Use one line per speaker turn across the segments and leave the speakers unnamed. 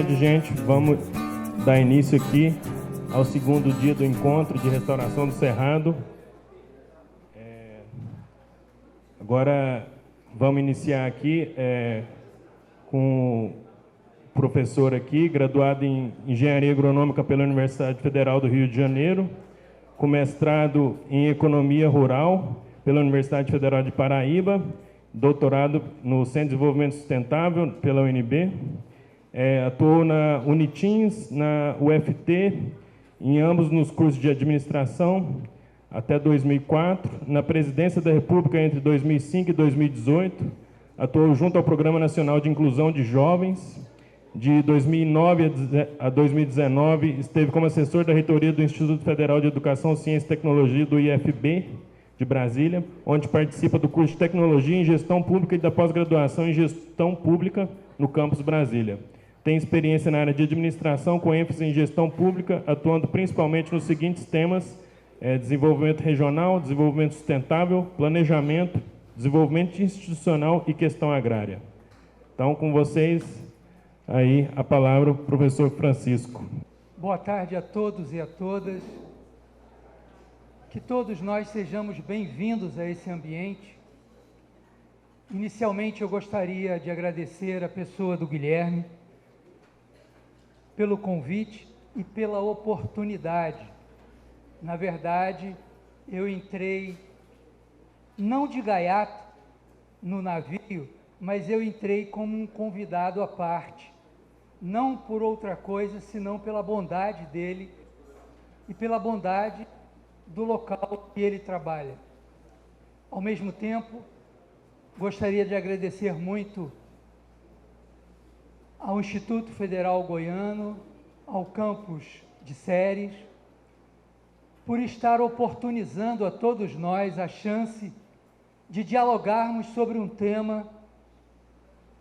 tarde, gente. Vamos dar início aqui ao segundo dia do encontro de restauração do Cerrado. Agora vamos iniciar aqui com o professor aqui, graduado em Engenharia Agronômica pela Universidade Federal do Rio de Janeiro, com mestrado em Economia Rural pela Universidade Federal de Paraíba, doutorado no Centro de Desenvolvimento Sustentável pela UNB, atuou na Unitins, na UFT, em ambos nos cursos de administração, até 2004, na Presidência da República entre 2005 e 2018, atuou junto ao Programa Nacional de Inclusão de Jovens. De 2009 a 2019, esteve como assessor da reitoria do Instituto Federal de Educação, Ciência e Tecnologia do IFB, de Brasília, onde participa do curso de Tecnologia em Gestão Pública e da pós-graduação em Gestão Pública no campus Brasília. Tem experiência na área de administração, com ênfase em gestão pública, atuando principalmente nos seguintes temas: desenvolvimento regional, desenvolvimento sustentável, planejamento, desenvolvimento institucional e questão agrária. Então, com vocês, aí a palavra, o professor Francisco.
Boa tarde a todos e a todas. Que todos nós sejamos bem-vindos a esse ambiente. Inicialmente, eu gostaria de agradecer a pessoa do Guilherme pelo convite e pela oportunidade. Na verdade, eu entrei não de gaiato no navio, mas eu entrei como um convidado à parte, não por outra coisa, senão pela bondade dele e pela bondade do local que ele trabalha. Ao mesmo tempo, gostaria de agradecer muito ao Instituto Federal Goiano, ao campus de Ceres, por estar oportunizando a todos nós a chance de dialogarmos sobre um tema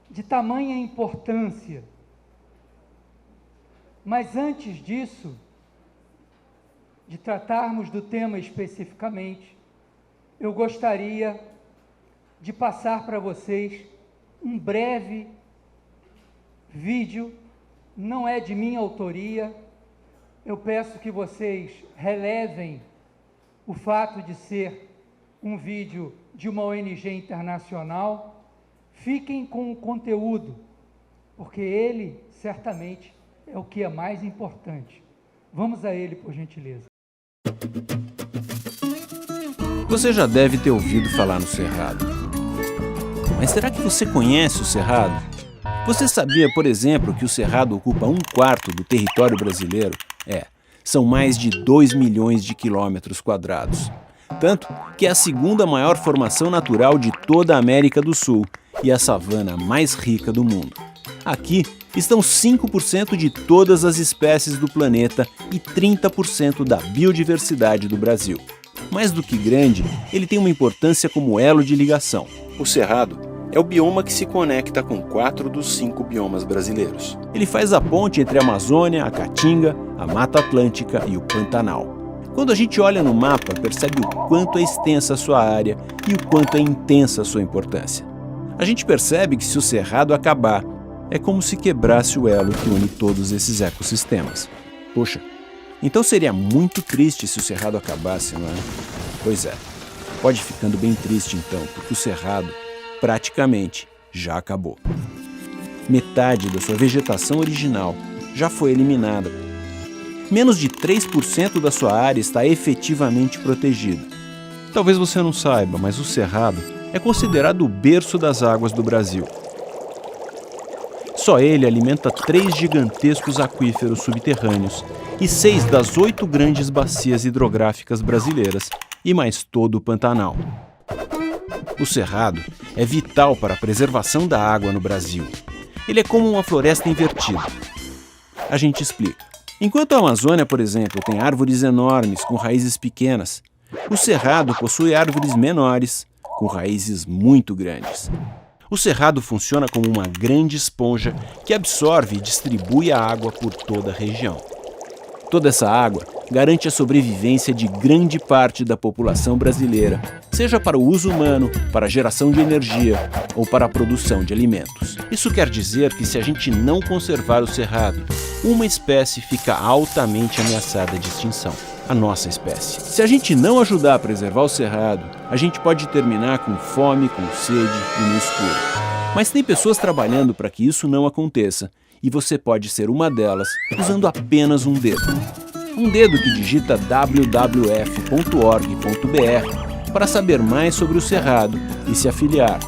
de tamanha importância. Mas antes disso, de tratarmos do tema especificamente, eu gostaria de passar para vocês um breve vídeo, não é de minha autoria. Eu peço que vocês relevem o fato de ser um vídeo de uma ONG internacional. Fiquem com o conteúdo, porque ele, certamente, é o que é mais importante. Vamos a ele, por gentileza.
Você já deve ter ouvido falar no Cerrado. Mas será que você conhece o Cerrado? Você sabia, por exemplo, que o Cerrado ocupa 1/4 do território brasileiro? São mais de 2 milhões de quilômetros quadrados. Tanto que é a segunda maior formação natural de toda a América do Sul e a savana mais rica do mundo. Aqui estão 5% de todas as espécies do planeta e 30% da biodiversidade do Brasil. Mais do que grande, ele tem uma importância como elo de ligação. O Cerrado é o bioma que se conecta com 4 dos 5 biomas brasileiros. Ele faz a ponte entre a Amazônia, a Caatinga, a Mata Atlântica e o Pantanal. Quando a gente olha no mapa, percebe o quanto é extensa a sua área e o quanto é intensa a sua importância. A gente percebe que se o Cerrado acabar, é como se quebrasse o elo que une todos esses ecossistemas. Poxa, então seria muito triste se o Cerrado acabasse, não é? Pois é, pode ir ficando bem triste então, porque o Cerrado praticamente já acabou. Metade da sua vegetação original já foi eliminada. Menos de 3% da sua área está efetivamente protegida. Talvez você não saiba, mas o Cerrado é considerado o berço das águas do Brasil. Só ele alimenta 3 gigantescos aquíferos subterrâneos e 6 das 8 grandes bacias hidrográficas brasileiras e mais todo o Pantanal. O Cerrado é vital para a preservação da água no Brasil. Ele é como uma floresta invertida. A gente explica. Enquanto a Amazônia, por exemplo, tem árvores enormes com raízes pequenas, o Cerrado possui árvores menores com raízes muito grandes. O Cerrado funciona como uma grande esponja que absorve e distribui a água por toda a região. Toda essa água garante a sobrevivência de grande parte da população brasileira, seja para o uso humano, para a geração de energia ou para a produção de alimentos. Isso quer dizer que se a gente não conservar o cerrado, uma espécie fica altamente ameaçada de extinção. A nossa espécie. Se a gente não ajudar a preservar o cerrado, a gente pode terminar com fome, com sede e no escuro. Mas tem pessoas trabalhando para que isso não aconteça, e você pode ser uma delas usando apenas um dedo. Um dedo que digita wwf.org.br para saber mais sobre o cerrado e se afiliar,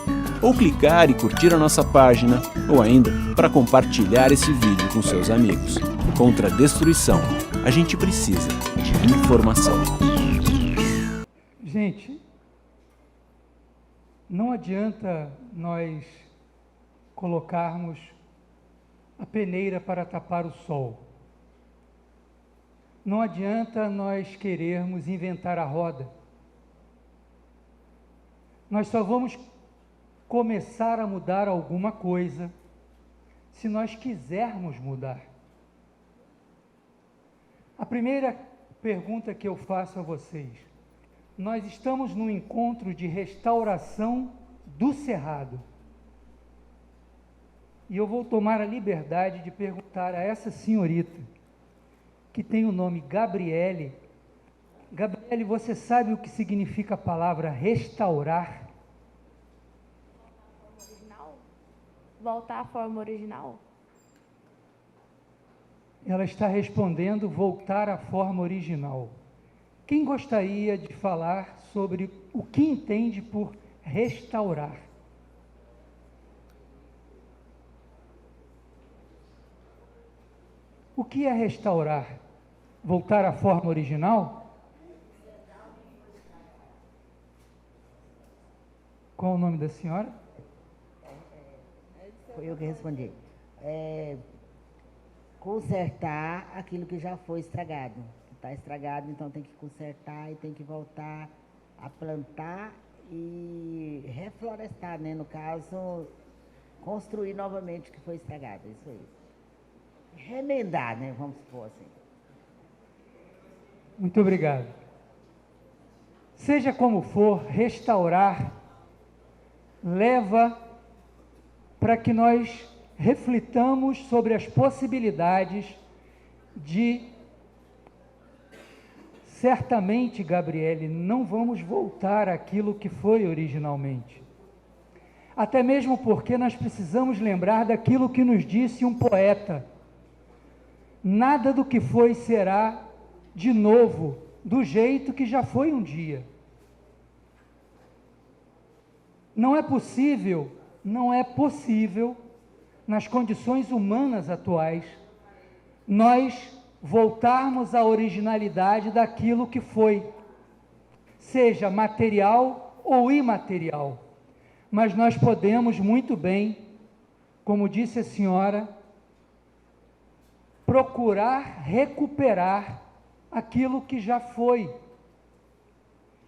ou clicar e curtir a nossa página, ou ainda para compartilhar esse vídeo com seus amigos. Contra a destruição, a gente precisa de informação.
Gente, não adianta nós colocarmos a peneira para tapar o sol. Não adianta nós querermos inventar a roda. Nós só vamos começar a mudar alguma coisa se nós quisermos mudar. A primeira pergunta que eu faço a vocês: nós estamos num encontro de restauração do cerrado. E eu vou tomar a liberdade de perguntar a essa senhorita, que tem o nome Gabriele. Gabriele, você sabe o que significa a palavra restaurar?
Voltar à forma original?
Ela está respondendo voltar à forma original. Quem gostaria de falar sobre o que entende por restaurar? O que é restaurar? Voltar à forma original? Qual o nome da senhora?
Foi eu que respondi. Consertar aquilo que já foi estragado. Está estragado, então tem que consertar e tem que voltar a plantar e reflorestar, né? No caso, construir novamente o que foi estragado, isso aí. Remendar, né? Vamos supor assim.
Muito obrigado. Seja como for, restaurar leva para que nós reflitamos sobre as possibilidades de, certamente, Gabriele, não vamos voltar àquilo que foi originalmente. Até mesmo porque nós precisamos lembrar daquilo que nos disse um poeta: nada do que foi será de novo do jeito que já foi um dia. Não é possível, nas condições humanas atuais, nós voltarmos à originalidade daquilo que foi, seja material ou imaterial. Mas nós podemos muito bem, como disse a senhora, procurar recuperar aquilo que já foi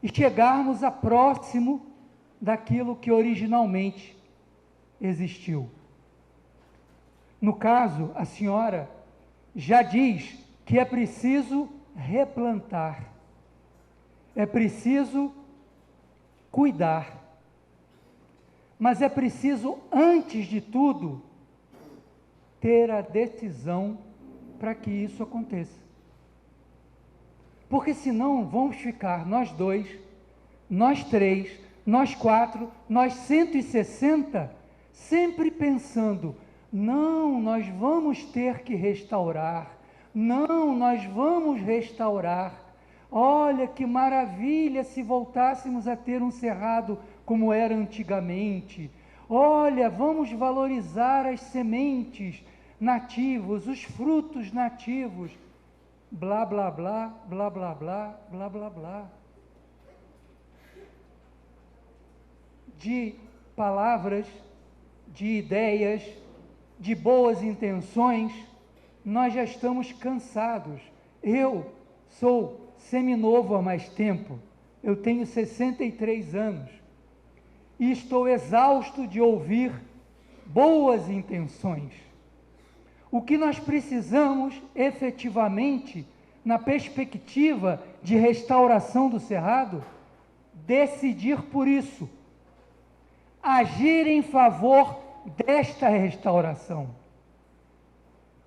e chegarmos a próximo daquilo que originalmente existiu. No caso, a senhora já diz que é preciso replantar, é preciso cuidar, mas é preciso, antes de tudo, ter a decisão para que isso aconteça. Porque senão vamos ficar nós dois, nós três, nós quatro, nós 160, sempre pensando: não, nós vamos ter que restaurar, não, nós vamos restaurar. Olha que maravilha se voltássemos a ter um cerrado como era antigamente. Olha, vamos valorizar as sementes nativas, os frutos nativos. Blá, blá, blá, blá, blá, blá, blá, blá, blá. De palavras, de ideias, de boas intenções, nós já estamos cansados. Eu sou seminovo há mais tempo, eu tenho 63 anos, e estou exausto de ouvir boas intenções. O que nós precisamos, efetivamente, na perspectiva de restauração do Cerrado, decidir por isso, agir em favor desta restauração,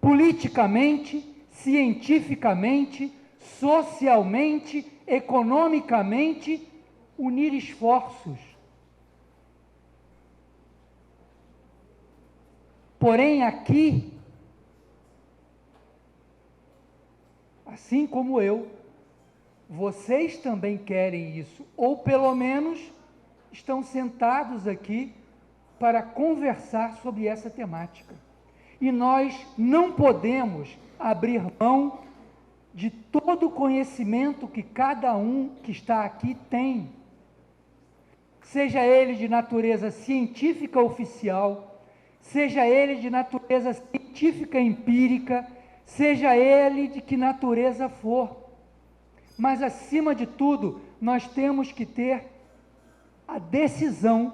politicamente, cientificamente, socialmente, economicamente, unir esforços. Porém, aqui, assim como eu, vocês também querem isso, ou pelo menos estão sentados aqui para conversar sobre essa temática. E nós não podemos abrir mão de todo o conhecimento que cada um que está aqui tem, seja ele de natureza científica oficial, seja ele de natureza científica empírica, seja ele de que natureza for. Mas, acima de tudo, nós temos que ter a decisão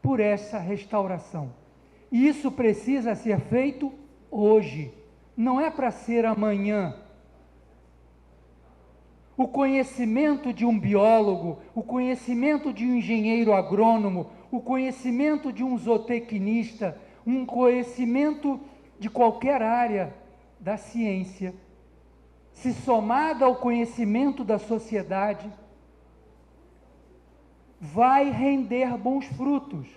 por essa restauração. E isso precisa ser feito hoje, não é para ser amanhã. O conhecimento de um biólogo, o conhecimento de um engenheiro agrônomo, o conhecimento de um zootecnista, um conhecimento de qualquer área da ciência, se somado ao conhecimento da sociedade, vai render bons frutos.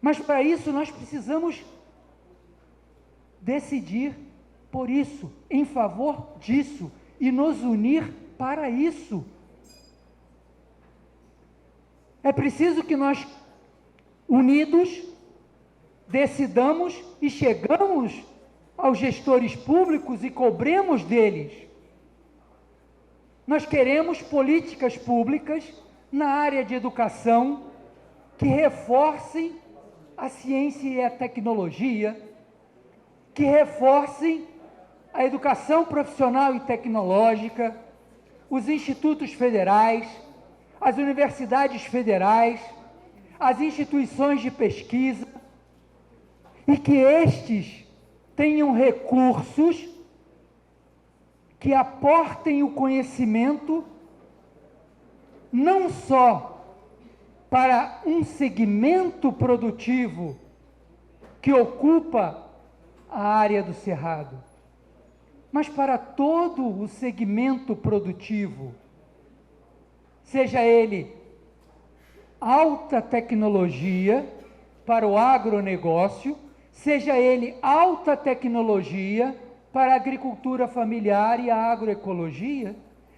Mas para isso nós precisamos decidir por isso, em favor disso, e nos unir para isso. É preciso que nós, unidos, decidamos e chegamos aos gestores públicos e cobremos deles. Nós queremos políticas públicas na área de educação que reforcem a ciência e a tecnologia, que reforcem a educação profissional e tecnológica, os institutos federais, as universidades federais, as instituições de pesquisa, e que estes tenham recursos que aportem o conhecimento não só para um segmento produtivo que ocupa a área do Cerrado, mas para todo o segmento produtivo, seja ele alta tecnologia para o agronegócio, seja ele alta tecnologia para a agricultura familiar e a agroecologia,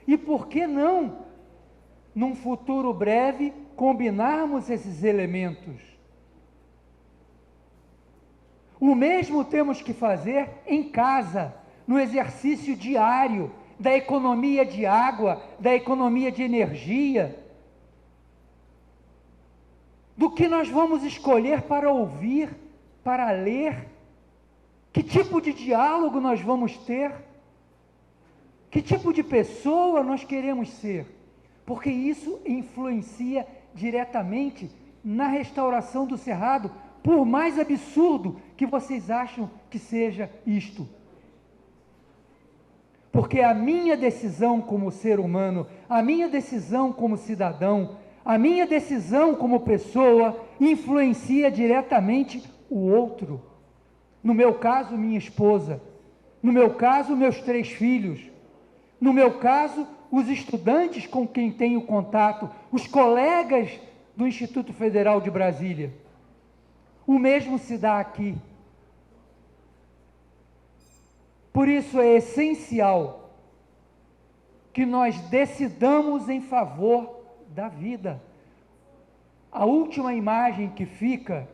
e por que não, num futuro breve, combinarmos esses elementos? O mesmo temos que fazer em casa, no exercício diário da economia de água, da economia de energia, do que nós vamos escolher para ouvir, para ler, que tipo de diálogo nós vamos ter, que tipo de pessoa nós queremos ser, porque isso influencia diretamente na restauração do Cerrado, por mais absurdo que vocês acham que seja isto. Porque a minha decisão como ser humano, a minha decisão como cidadão, a minha decisão como pessoa influencia diretamente o outro. No meu caso, minha esposa. No meu caso, meus 3 filhos. No meu caso, os estudantes com quem tenho contato, os colegas do Instituto Federal de Brasília. O mesmo se dá aqui. Por isso é essencial que nós decidamos em favor da vida. A última imagem que fica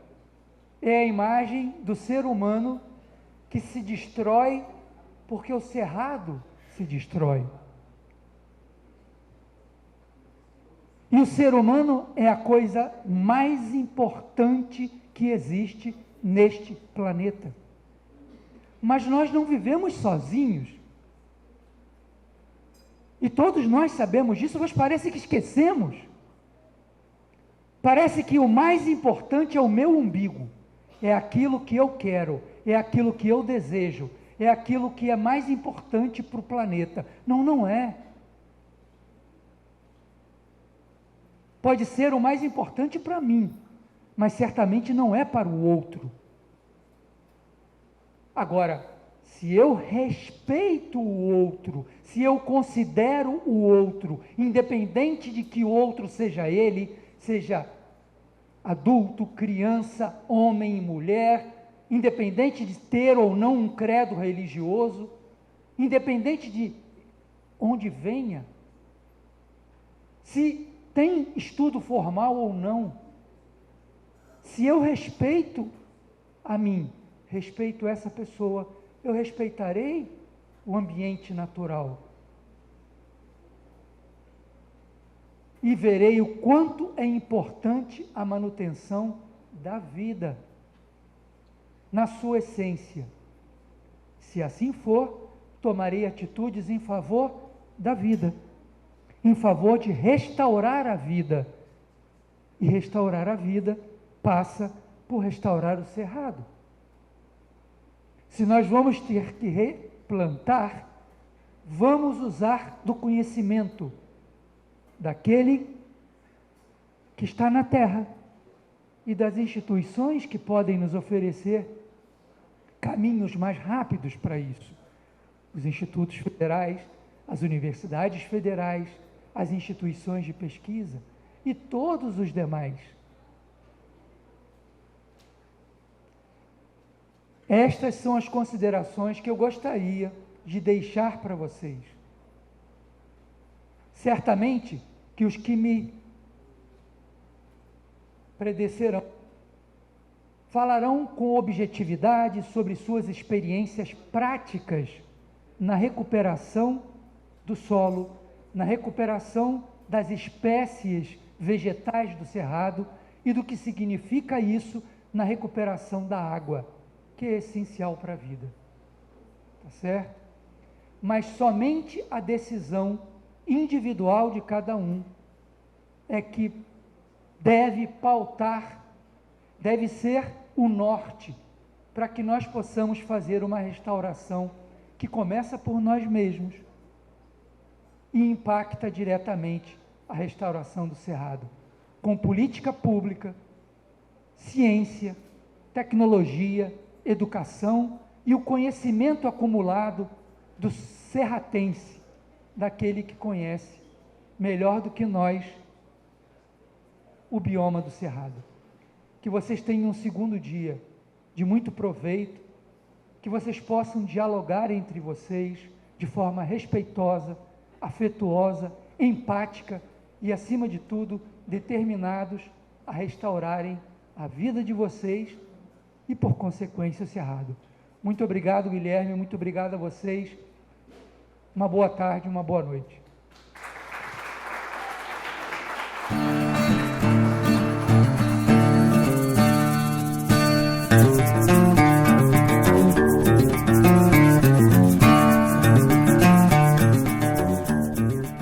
é a imagem do ser humano que se destrói porque o Cerrado se destrói. E o ser humano é a coisa mais importante que existe neste planeta. Mas nós não vivemos sozinhos. E todos nós sabemos disso, mas parece que esquecemos. Parece que o mais importante é o meu umbigo. É aquilo que eu quero, é aquilo que eu desejo, é aquilo que é mais importante para o planeta. Não, não é. Pode ser o mais importante para mim, mas certamente não é para o outro. Agora, se eu respeito o outro, se eu considero o outro, independente de que o outro seja ele, seja adulto, criança, homem e mulher, independente de ter ou não um credo religioso, independente de onde venha, se tem estudo formal ou não, se eu respeito a mim, respeito essa pessoa, eu respeitarei o ambiente natural. E verei o quanto é importante a manutenção da vida, na sua essência. Se assim for, tomarei atitudes em favor da vida, em favor de restaurar a vida. E restaurar a vida passa por restaurar o cerrado. Se nós vamos ter que replantar, vamos usar do conhecimento daquele que está na terra e das instituições que podem nos oferecer caminhos mais rápidos para isso. Os institutos federais, as universidades federais, as instituições de pesquisa e todos os demais. Estas são as considerações que eu gostaria de deixar para vocês. Certamente que os que me predeceram falarão com objetividade sobre suas experiências práticas na recuperação do solo, na recuperação das espécies vegetais do cerrado e do que significa isso na recuperação da água, que é essencial para a vida. Tá certo? Mas somente a decisão individual de cada um é que deve pautar, deve ser o norte para que nós possamos fazer uma restauração que começa por nós mesmos e impacta diretamente a restauração do cerrado, com política pública, ciência, tecnologia, educação e o conhecimento acumulado do serratense, daquele que conhece melhor do que nós o bioma do cerrado. Que vocês tenham um segundo dia de muito proveito, que vocês possam dialogar entre vocês de forma respeitosa, afetuosa, empática e, acima de tudo, determinados a restaurarem a vida de vocês e, por consequência, o cerrado. Muito obrigado, Guilherme, muito obrigado a vocês. Uma boa tarde, uma boa noite.